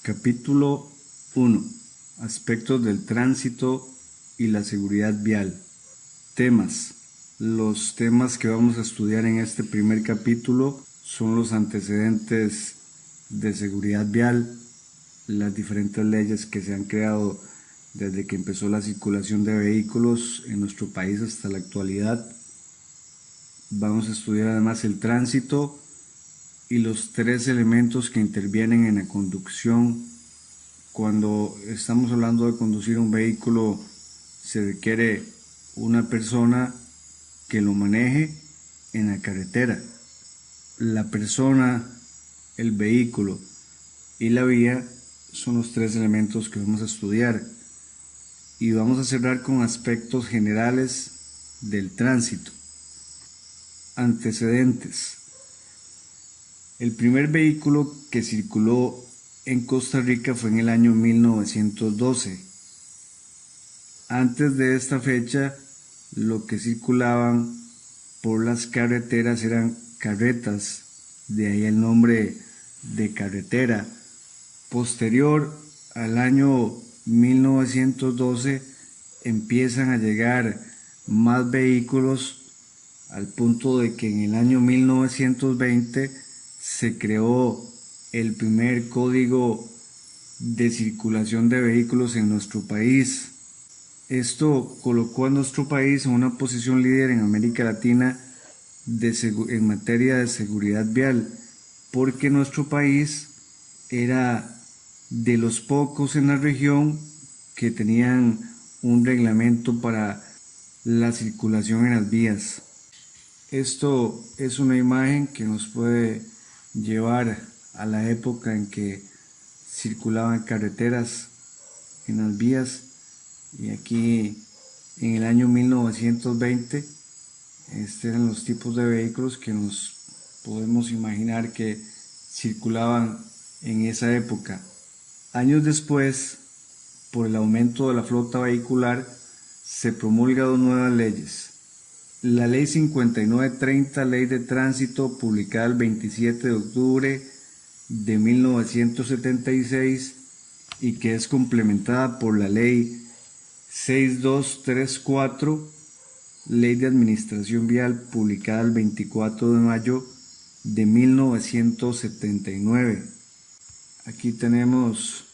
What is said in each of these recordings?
Capítulo 1. Aspectos del tránsito y la seguridad vial. Temas. Los temas que vamos a estudiar en este primer capítulo son los antecedentes de seguridad vial, las diferentes leyes que se han creado desde que empezó la circulación de vehículos en nuestro país hasta la actualidad. Vamos a estudiar además el tránsito y los tres elementos que intervienen en la conducción. Cuando estamos hablando de conducir un vehículo, se requiere una persona que lo maneje en la carretera. La persona, el vehículo y la vía son los tres elementos que vamos a estudiar. Y vamos a cerrar con aspectos generales del tránsito. Antecedentes. El primer vehículo que circuló en Costa Rica fue en el año 1912. Antes de esta fecha, lo que circulaban por las carreteras eran carretas, de ahí el nombre de carretera. Posterior al año 1912 empiezan a llegar más vehículos al punto de que en el año 1920 se creó el primer código de circulación de vehículos en nuestro país. Esto colocó a nuestro país en una posición líder en América Latina en materia de seguridad vial, porque nuestro país era de los pocos en la región que tenían un reglamento para la circulación en las vías. Esto es una imagen que nos puede llevar a la época en que circulaban carreteras en las vías, y aquí en el año 1920 eran los tipos de vehículos que nos podemos imaginar que circulaban en esa época. Años después, por el aumento de la flota vehicular, se promulgan dos nuevas leyes. La Ley 5930, Ley de Tránsito, publicada el 27 de octubre de 1976 y que es complementada por la Ley 6234, Ley de Administración Vial, publicada el 24 de mayo de 1979. Aquí tenemos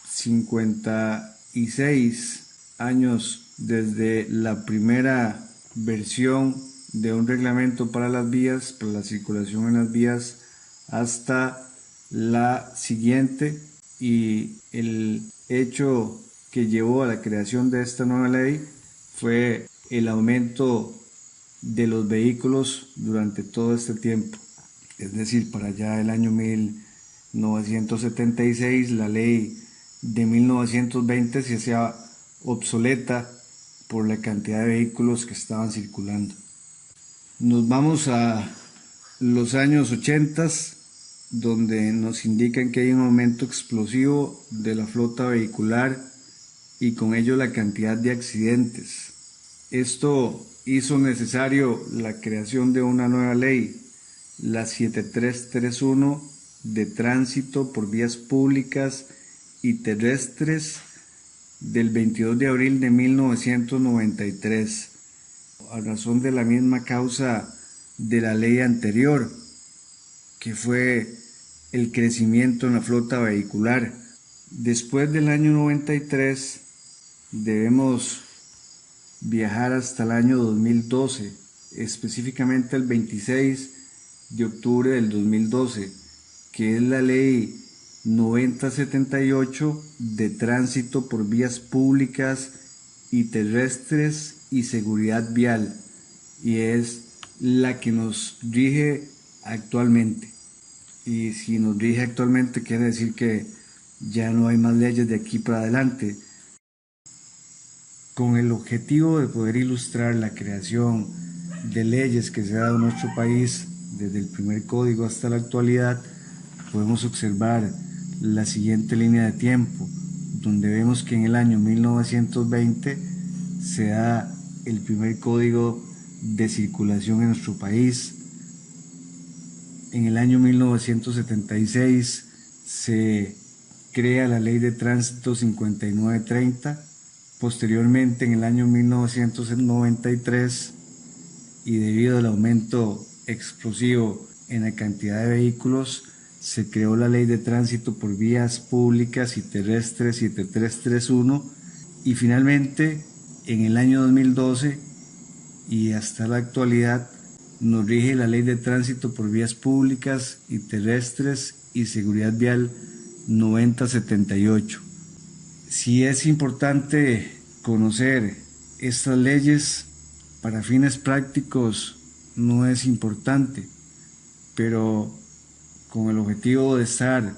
56 años desde la primera versión de un reglamento para las vías, para la circulación en las vías, hasta la siguiente, y el hecho que llevó a la creación de esta nueva ley fue el aumento de los vehículos durante todo este tiempo. Es decir, para allá el año 1976, la ley de 1920 se hacía obsoleta por la cantidad de vehículos que estaban circulando. Nos vamos a los años 80, donde nos indican que hay un aumento explosivo de la flota vehicular y con ello la cantidad de accidentes. Esto hizo necesario la creación de una nueva ley, la 7331, de tránsito por vías públicas y terrestres, del 22 de abril de 1993, a razón de la misma causa de la ley anterior, que fue el crecimiento en la flota vehicular. Después del año 93 debemos viajar hasta el año 2012, específicamente el 26 de octubre del 2012, que es la ley 9078 de tránsito por vías públicas y terrestres y seguridad vial, y es la que nos rige actualmente. Y si nos rige actualmente quiere decir que ya no hay más leyes de aquí para adelante. Con el objetivo de poder ilustrar la creación de leyes que se ha dado en nuestro país desde el primer código hasta la actualidad, podemos observar la siguiente línea de tiempo, donde vemos que en el año 1920 se da el primer código de circulación en nuestro país. En el año 1976 se crea la Ley de Tránsito 5930, posteriormente en el año 1993, y debido al aumento explosivo en la cantidad de vehículos, se creó la Ley de Tránsito por Vías Públicas y Terrestres 7331, y finalmente en el año 2012 y hasta la actualidad nos rige la Ley de Tránsito por Vías Públicas y Terrestres y Seguridad Vial 9078. Sí es importante conocer estas leyes, para fines prácticos no es importante, pero con el objetivo de estar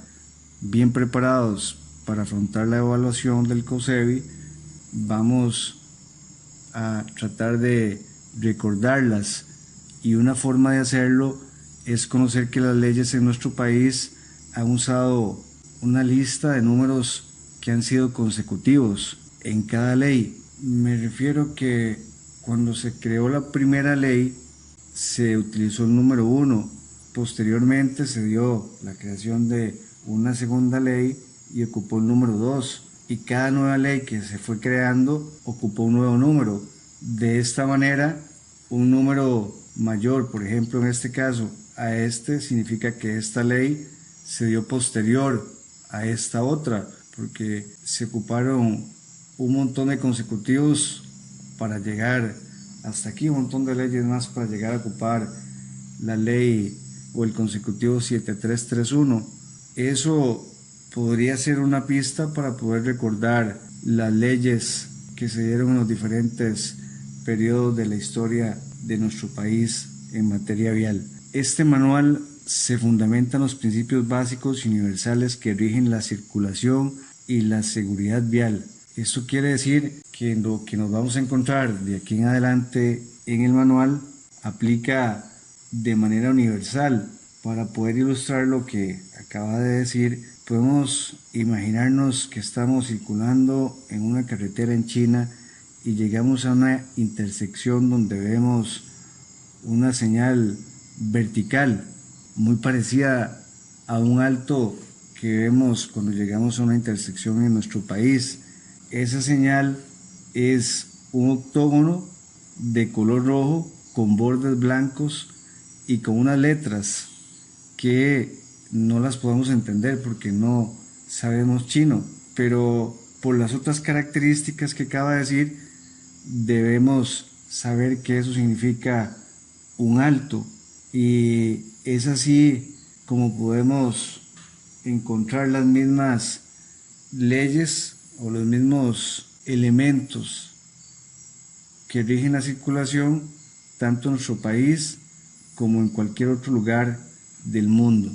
bien preparados para afrontar la evaluación del COSEBI, vamos a tratar de recordarlas, y una forma de hacerlo es conocer que las leyes en nuestro país han usado una lista de números que han sido consecutivos en cada ley. Me refiero que cuando se creó la primera ley se utilizó el número 1, posteriormente se dio la creación de una segunda ley y ocupó el número 2, y cada nueva ley que se fue creando ocupó un nuevo número. De esta manera, un número mayor, por ejemplo en este caso a este, significa que esta ley se dio posterior a esta otra, porque se ocuparon un montón de consecutivos para llegar hasta aquí, un montón de leyes más para llegar a ocupar la ley o el consecutivo 7331. Eso podría ser una pista para poder recordar las leyes que se dieron en los diferentes periodos de la historia de nuestro país en materia vial. Este manual se fundamenta en los principios básicos y universales que rigen la circulación y la seguridad vial. Esto quiere decir que lo que nos vamos a encontrar de aquí en adelante en el manual aplica de manera universal. Para poder ilustrar lo que acaba de decir, podemos imaginarnos que estamos circulando en una carretera en China y llegamos a una intersección donde vemos una señal vertical muy parecida a un alto que vemos cuando llegamos a una intersección en nuestro país. Esa señal es un octógono de color rojo con bordes blancos y con unas letras que no las podemos entender porque no sabemos chino, pero por las otras características que acaba de decir, debemos saber que eso significa un alto, y es así como podemos encontrar las mismas leyes o los mismos elementos que rigen la circulación tanto en nuestro país como en cualquier otro lugar del mundo.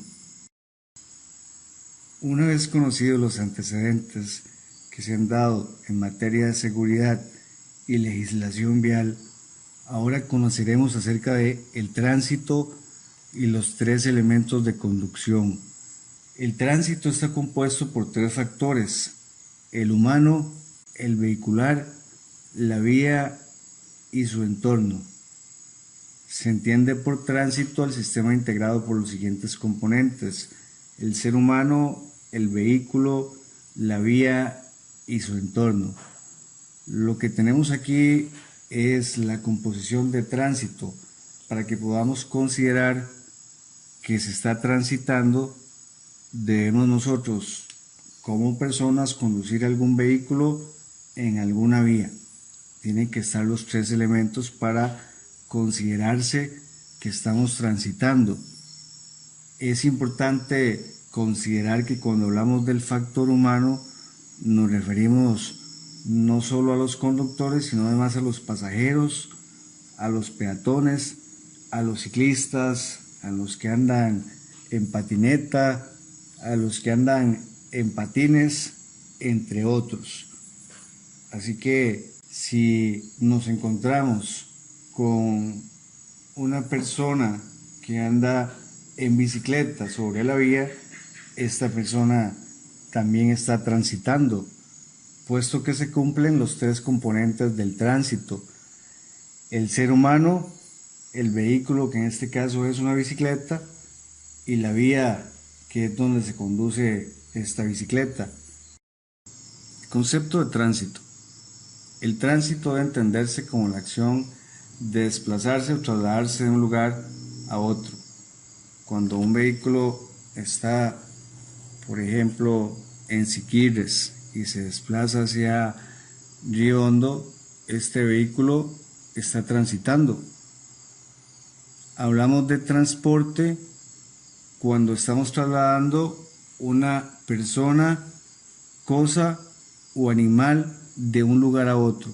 Una vez conocidos los antecedentes que se han dado en materia de seguridad y legislación vial, ahora conoceremos acerca de el tránsito y los 3 elementos de conducción. El tránsito está compuesto por 3 factores: el humano, el vehicular, la vía y su entorno. Se entiende por tránsito al sistema integrado por los siguientes componentes: el ser humano, el vehículo, la vía y su entorno. Lo que tenemos aquí es la composición de tránsito para que podamos considerar que se está transitando. Debemos nosotros como personas conducir algún vehículo en alguna vía. Tienen que estar los 3 elementos para considerarse que estamos transitando. Es importante considerar que cuando hablamos del factor humano nos referimos no solo a los conductores, sino además a los pasajeros, a los peatones, a los ciclistas, a los que andan en patineta, a los que andan en patines, entre otros. Así que si nos encontramos con una persona que anda en bicicleta sobre la vía, esta persona también está transitando, puesto que se cumplen los 3 componentes del tránsito: el ser humano, el vehículo, que en este caso es una bicicleta, y la vía, que es donde se conduce esta bicicleta. Concepto de tránsito. El tránsito debe entenderse como la acción de desplazarse o trasladarse de un lugar a otro. Cuando un vehículo está, por ejemplo, en Siquirres y se desplaza hacia Río Hondo, este vehículo está transitando. Hablamos de transporte cuando estamos trasladando una persona, cosa o animal de un lugar a otro.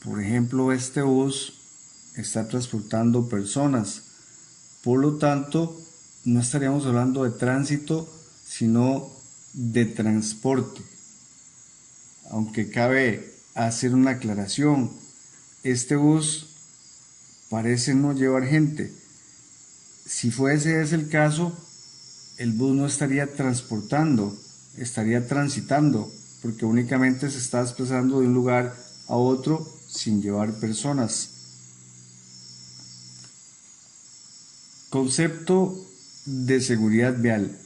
Por ejemplo, este bus está transportando personas. Por lo tanto, no estaríamos hablando de tránsito, sino de transporte. Aunque cabe hacer una aclaración, este bus parece no llevar gente. Si fuese ese el caso, el bus no estaría transportando, estaría transitando, porque únicamente se está desplazando de un lugar a otro sin llevar personas. Concepto de seguridad vial.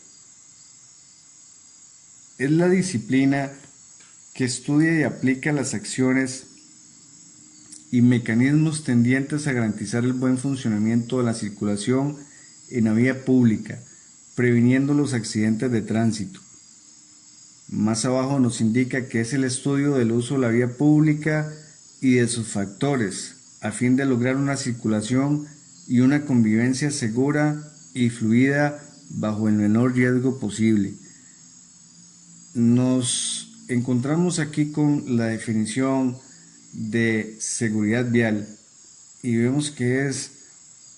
Es la disciplina que estudia y aplica las acciones y mecanismos tendientes a garantizar el buen funcionamiento de la circulación en la vía pública, previniendo los accidentes de tránsito. Más abajo nos indica que es el estudio del uso de la vía pública y de sus factores, a fin de lograr una circulación y una convivencia segura y fluida bajo el menor riesgo posible. Nos encontramos aquí con la definición de seguridad vial y vemos que es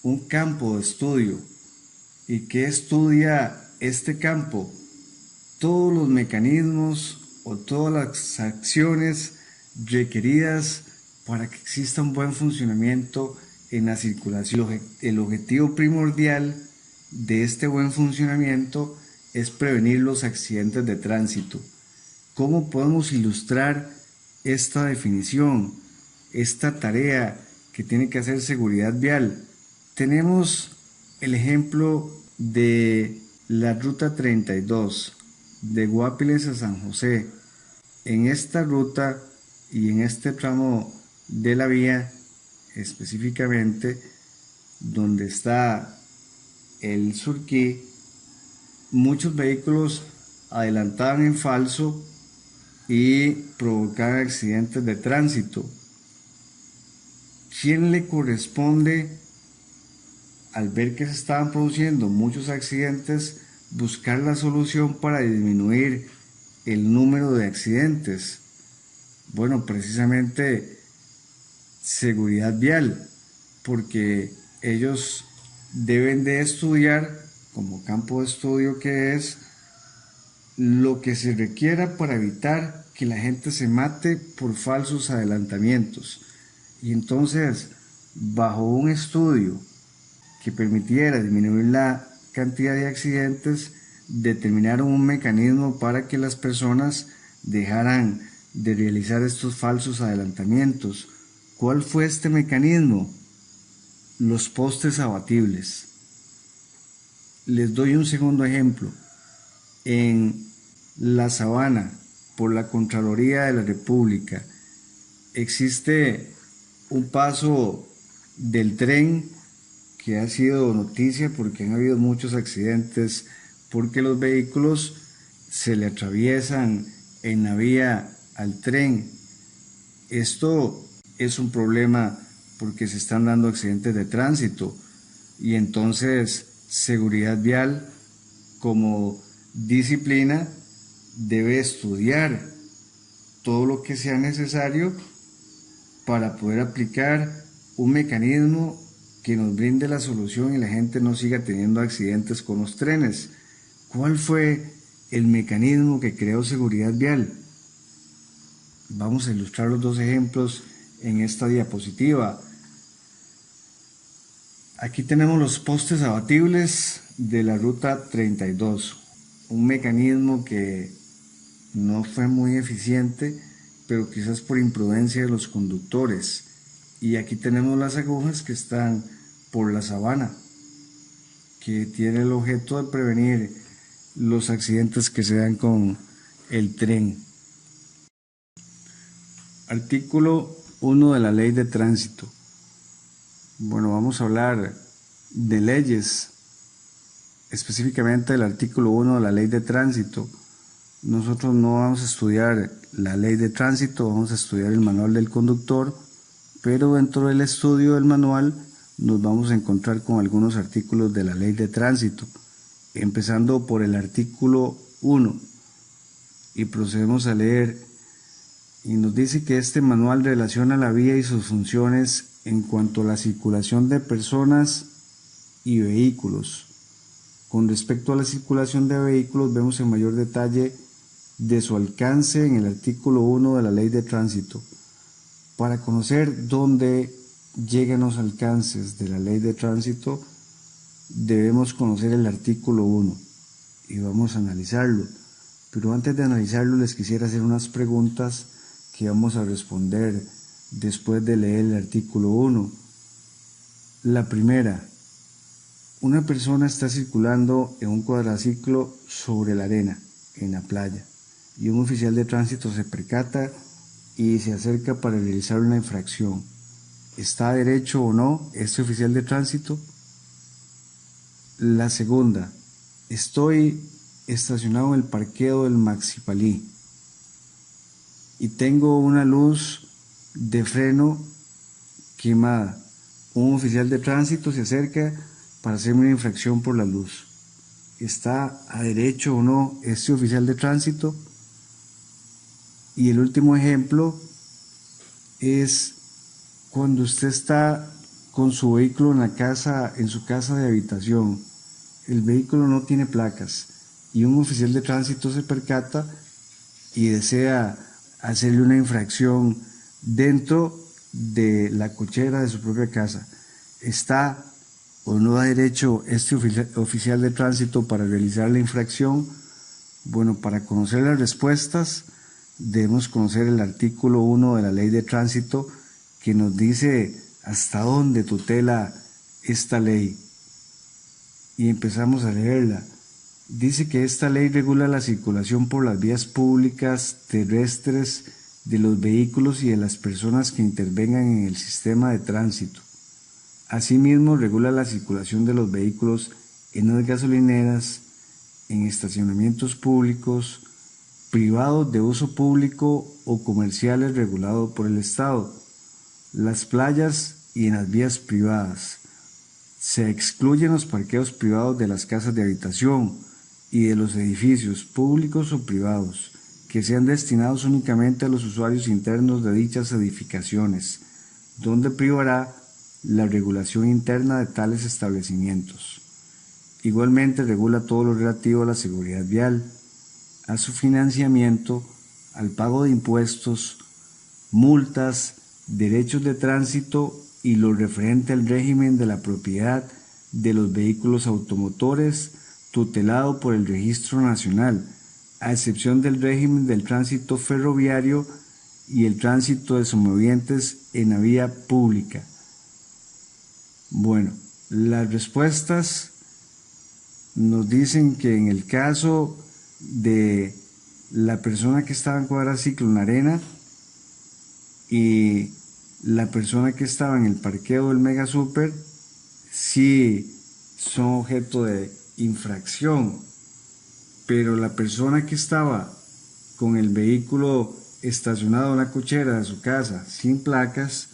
un campo de estudio. ¿Y qué estudia este campo? Todos los mecanismos o todas las acciones requeridas para que exista un buen funcionamiento en la circulación. El objetivo primordial de este buen funcionamiento es prevenir los accidentes de tránsito. ¿Cómo podemos ilustrar esta definición, esta tarea que tiene que hacer seguridad vial? Tenemos el ejemplo de la ruta 32 de Guapiles a San José. En esta ruta y en este tramo de la vía, específicamente donde está el Surquí, muchos vehículos adelantaban en falso y provocaban accidentes de tránsito. ¿Quién le corresponde, al ver que se estaban produciendo muchos accidentes, buscar la solución para disminuir el número de accidentes? Bueno, precisamente seguridad vial, porque ellos deben de estudiar, como campo de estudio que es, lo que se requiera para evitar que la gente se mate por falsos adelantamientos. Y entonces, bajo un estudio que permitiera disminuir la cantidad de accidentes, determinaron un mecanismo para que las personas dejaran de realizar estos falsos adelantamientos. ¿Cuál fue este mecanismo? Los postes abatibles. Les doy un segundo ejemplo. En La Sabana, por la Contraloría de la República, existe un paso del tren que ha sido noticia porque han habido muchos accidentes, porque los vehículos se le atraviesan en la vía al tren. Esto es un problema porque se están dando accidentes de tránsito y entonces seguridad vial como disciplina debe estudiar todo lo que sea necesario para poder aplicar un mecanismo que nos brinde la solución y la gente no siga teniendo accidentes con los trenes. ¿Cuál fue el mecanismo que creó seguridad vial? Vamos a ilustrar los dos ejemplos en esta diapositiva. Aquí tenemos los postes abatibles de la ruta 32, un mecanismo que no fue muy eficiente, pero quizás por imprudencia de los conductores. Y aquí tenemos las agujas que están por La Sabana, que tiene el objeto de prevenir los accidentes que se dan con el tren. Artículo 1 de la Ley de Tránsito. Bueno, vamos a hablar de leyes, específicamente del artículo 1 de la Ley de Tránsito. Nosotros no vamos a estudiar la Ley de Tránsito, vamos a estudiar el manual del conductor, pero dentro del estudio del manual nos vamos a encontrar con algunos artículos de la Ley de Tránsito, empezando por el artículo 1, y procedemos a leer, y nos dice que este manual relaciona la vía y sus funciones en cuanto a la circulación de personas y vehículos. Con respecto a la circulación de vehículos, vemos en mayor detalle de su alcance en el artículo 1 de la Ley de Tránsito. Para conocer dónde llegan los alcances de la Ley de Tránsito, debemos conocer el artículo 1 y vamos a analizarlo. Pero antes de analizarlo, les quisiera hacer unas preguntas que vamos a responder después de leer el artículo 1. La primera: una persona está circulando en un cuadraciclo sobre la arena, en la playa, y un oficial de tránsito se percata y se acerca para realizar una infracción. ¿Está derecho o no este oficial de tránsito? La segunda: estoy estacionado en el parqueo del Maxipalí y tengo una luz de freno quemada. Un oficial de tránsito se acerca para hacerme una infracción por la luz. ¿Está a derecho o no este oficial de tránsito? Y el último ejemplo es cuando usted está con su vehículo en su casa de habitación. El vehículo no tiene placas y un oficial de tránsito se percata y desea hacerle una infracción dentro de la cochera de su propia casa. ¿Está o no da derecho este oficial de tránsito para realizar la infracción? Bueno, para conocer las respuestas debemos conocer el artículo 1 de la Ley de Tránsito, que nos dice hasta dónde tutela esta ley. Y empezamos a leerla. Dice que esta ley regula la circulación por las vías públicas terrestres de los vehículos y de las personas que intervengan en el sistema de tránsito. Asimismo, regula la circulación de los vehículos en las gasolineras, en estacionamientos públicos, privados de uso público o comerciales regulados por el Estado, las playas y en las vías privadas. Se excluyen los parqueos privados de las casas de habitación y de los edificios públicos o privados que sean destinados únicamente a los usuarios internos de dichas edificaciones, donde privará la regulación interna de tales establecimientos. Igualmente regula todo lo relativo a la seguridad vial, a su financiamiento, al pago de impuestos, multas, derechos de tránsito y lo referente al régimen de la propiedad de los vehículos automotores tutelado por el Registro Nacional, a excepción del régimen del tránsito ferroviario y el tránsito de semovientes en la vía pública. Bueno, las respuestas nos dicen que en el caso de la persona que estaba en cuadraciclo en la arena y la persona que estaba en el parqueo del Mega Super, sí son objeto de infracción, pero la persona que estaba con el vehículo estacionado en la cochera de su casa sin placas,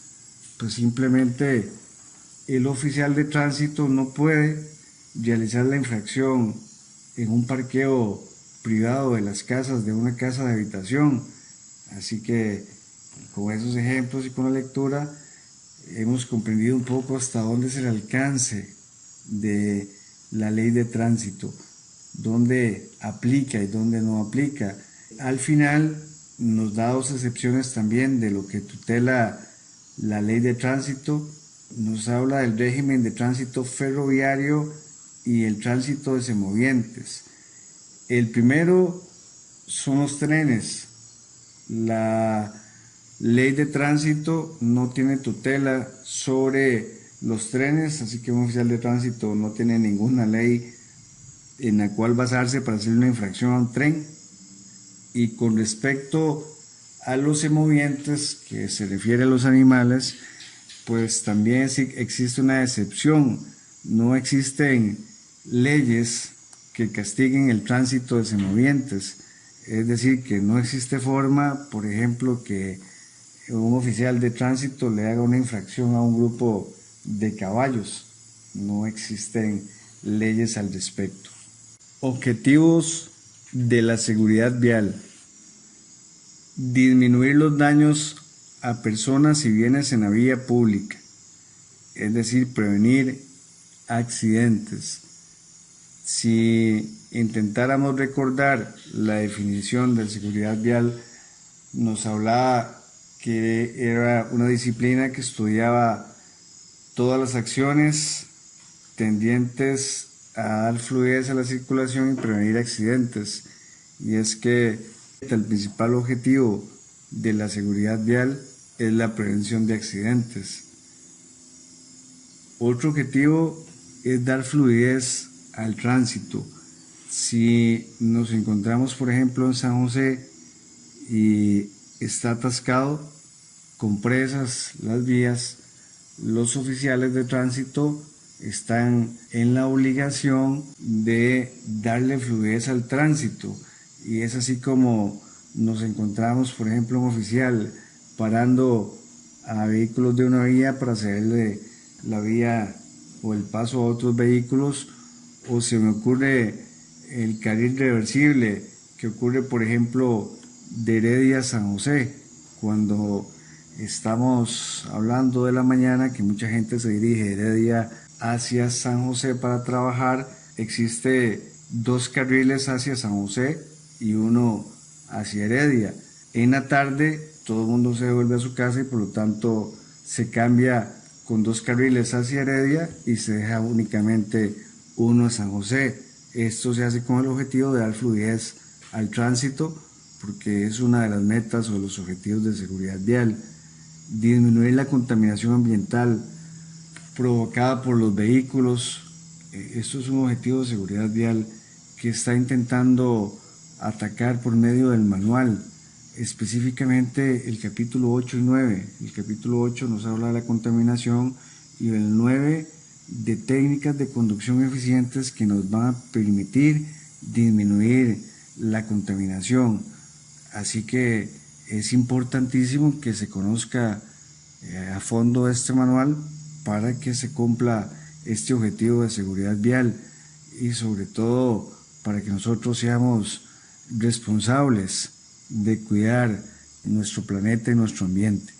pues simplemente el oficial de tránsito no puede realizar la infracción en un parqueo privado de las casas de una casa de habitación. Así que con esos ejemplos y con la lectura hemos comprendido un poco hasta dónde es el alcance de la Ley de Tránsito, dónde aplica y dónde no aplica. Al final nos da dos excepciones también de lo que tutela la Ley de Tránsito. Nos habla del régimen de tránsito ferroviario y el tránsito de semovientes. El primero son los trenes. La Ley de Tránsito no tiene tutela sobre los trenes, así que un oficial de tránsito no tiene ninguna ley en la cual basarse para hacer una infracción a un tren. Y con respecto a los semovientes, que se refiere a los animales, pues también existe una excepción. No existen leyes que castiguen el tránsito de semovientes. Es decir, que no existe forma, por ejemplo, que un oficial de tránsito le haga una infracción a un grupo de caballos. No existen leyes al respecto. Objetivos de la seguridad vial: disminuir los daños a personas y bienes en la vía pública, es decir, prevenir accidentes. Si intentáramos recordar la definición de seguridad vial, nos hablaba que era una disciplina que estudiaba todas las acciones tendientes a dar fluidez a la circulación y prevenir accidentes. Y es que el principal objetivo de la seguridad vial es la prevención de accidentes. Otro objetivo es dar fluidez al tránsito. Si nos encontramos, por ejemplo, en San José y está atascado con presas las vías, los oficiales de tránsito están en la obligación de darle fluidez al tránsito. Y es así como nos encontramos, por ejemplo, un oficial parando a vehículos de una vía para cederle la vía o el paso a otros vehículos, o se me ocurre el carril reversible que ocurre, por ejemplo, de Heredia a San José, cuando estamos hablando de la mañana, que mucha gente se dirige de Heredia hacia San José para trabajar. Existe 2 carriles hacia San José y 1 hacia Heredia. En la tarde todo el mundo se devuelve a su casa y por lo tanto se cambia con 2 carriles hacia Heredia y se deja únicamente 1 a San José. Esto se hace con el objetivo de dar fluidez al tránsito, porque es una de las metas o los objetivos de seguridad vial. Disminuir la contaminación ambiental provocada por los vehículos. Esto es un objetivo de seguridad vial que está intentando atacar por medio del manual, específicamente el capítulo 8 y 9. El capítulo 8 nos habla de la contaminación y el 9 de técnicas de conducción eficientes que nos van a permitir disminuir la contaminación. Así que es importantísimo que se conozca a fondo este manual para que se cumpla este objetivo de seguridad vial y sobre todo para que nosotros seamos responsables de cuidar nuestro planeta y nuestro ambiente.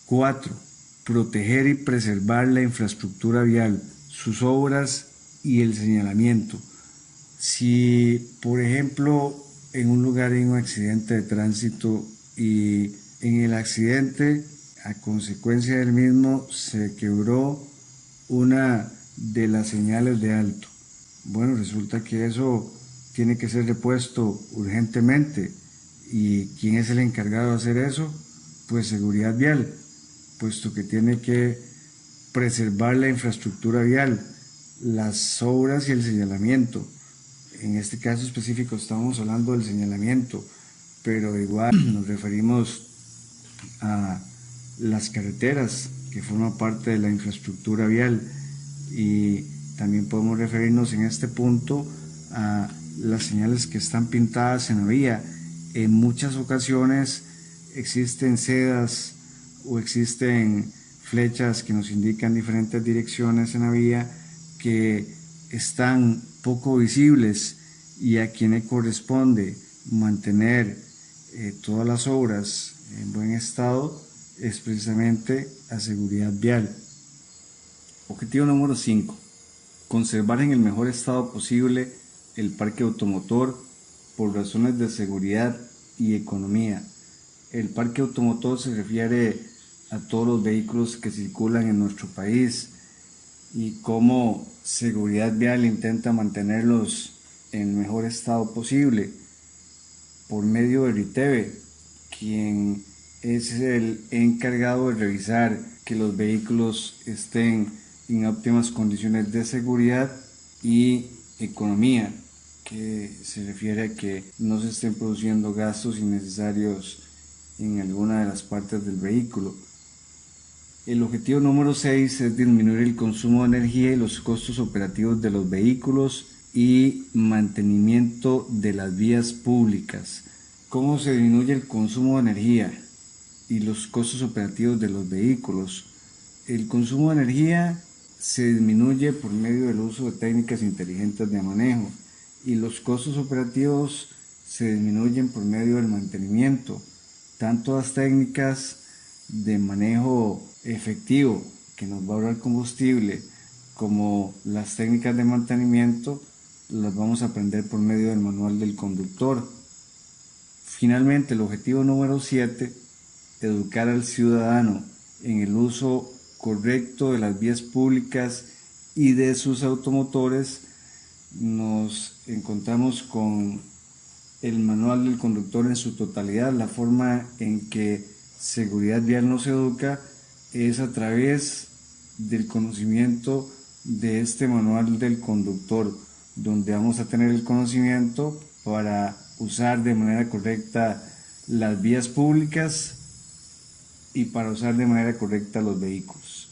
4. Proteger y preservar la infraestructura vial, sus obras y el señalamiento. Si, por ejemplo, en un lugar hay un accidente de tránsito y en el accidente, a consecuencia del mismo, se quebró una de las señales de alto. Bueno, resulta que eso tiene que ser repuesto urgentemente. ¿Y quién es el encargado de hacer eso? Pues seguridad vial, puesto que tiene que preservar la infraestructura vial, las obras y el señalamiento. En este caso específico estamos hablando del señalamiento, pero igual nos referimos a las carreteras que forman parte de la infraestructura vial, y también podemos referirnos en este punto a las señales que están pintadas en la vía. En muchas ocasiones existen sedas o existen flechas que nos indican diferentes direcciones en la vía que están poco visibles, y a quienes corresponde mantener todas las obras en buen estado es precisamente a seguridad vial. Objetivo número 5. Conservar en el mejor estado posible el parque automotor por razones de seguridad y economía. El parque automotor se refiere a todos los vehículos que circulan en nuestro país, y como seguridad vial intenta mantenerlos en el mejor estado posible por medio de RITEVE, quien es el encargado de revisar que los vehículos estén en óptimas condiciones de seguridad y economía, que se refiere a que no se estén produciendo gastos innecesarios en alguna de las partes del vehículo. El objetivo número 6 es disminuir el consumo de energía y los costos operativos de los vehículos y mantenimiento de las vías públicas. ¿Cómo se disminuye el consumo de energía y los costos operativos de los vehículos? El consumo de energía se disminuye por medio del uso de técnicas inteligentes de manejo y los costos operativos se disminuyen por medio del mantenimiento. Tanto las técnicas de manejo efectivo que nos va a ahorrar combustible como las técnicas de mantenimiento las vamos a aprender por medio del manual del conductor. Finalmente, el objetivo número 7, educar al ciudadano en el uso correcto de las vías públicas y de sus automotores. Nos encontramos con el manual del conductor en su totalidad. La forma en que seguridad vial nos educa es a través del conocimiento de este manual del conductor, donde vamos a tener el conocimiento para usar de manera correcta las vías públicas y para usar de manera correcta los vehículos.